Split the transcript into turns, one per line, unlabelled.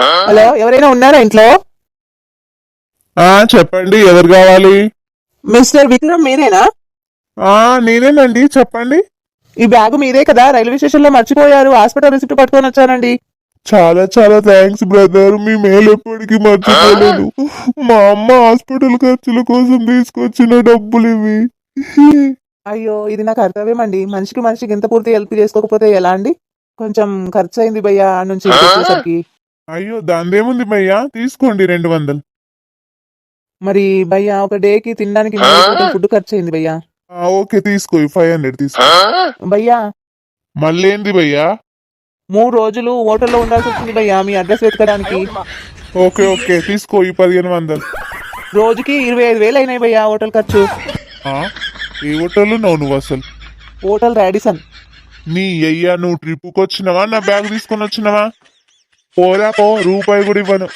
Hello, ఎవరైనా ఉన్నారా ఇంట్లో?
చెప్పండి, ఎవరు కావాలి?
మిస్టర్ విక్రమ్ మీరేనా?
నేనేనండి, చెప్పండి.
ఈ బ్యాగు మీదే కదా? రైల్వే స్టేషన్ లో మర్చిపోయారు. హాస్పిటల్ రిసిప్ట్ పట్టుకొని వచ్చానండి.
చాలా చాలా థ్యాంక్స్ బ్రదర్, మీ మేలు ఎప్పటికీ మర్చిపోలేను. మా అమ్మ హాస్పిటల్ ఖర్చుల కోసం తీసుకొచ్చిన డబ్బులు ఇవి.
అయ్యో, ఇది నా కర్తవ్యం అండి. మనిషికి ఇంత పూర్తి హెల్ప్ చేసుకోకపోతే ఎలా అండి? కొంచెం ఖర్చు అయింది భయ్యా ఆడ నుంచి ఇక్కడికి వచ్చేసరికి.
అయ్యో, దాందేముంది భయ్యా, తీసుకోండి 200.
మరి భయ్యా, ఒక డేకి తినడానికి ఫుడ్ ఖర్చు అయింది భయ్యా.
ఓకే, తీసుకో, 500 తీసుకో.
భయ్యా,
మళ్ళీ ఏంది భయ్యా?
3 రోజులు హోటల్లో ఉండాల్సి వచ్చింది భయ్యా మీ అడ్రస్ వెతకడానికి.
ఓకే ఓకే, తీసుకో ఈ 1500.
రోజుకి 25,000 అయినాయి భయ్యా హోటల్ ఖర్చు.
ఏ హోటల్ నువ్వు అసలు?
Hotel Radisson.
నీ అయ్యా, నువ్వు ట్రిప్కి వచ్చినావా, నా బ్యాగ్ తీసుకొని వచ్చినావా? పోరా పో, రూపాయి కూడా ఇవ్వను.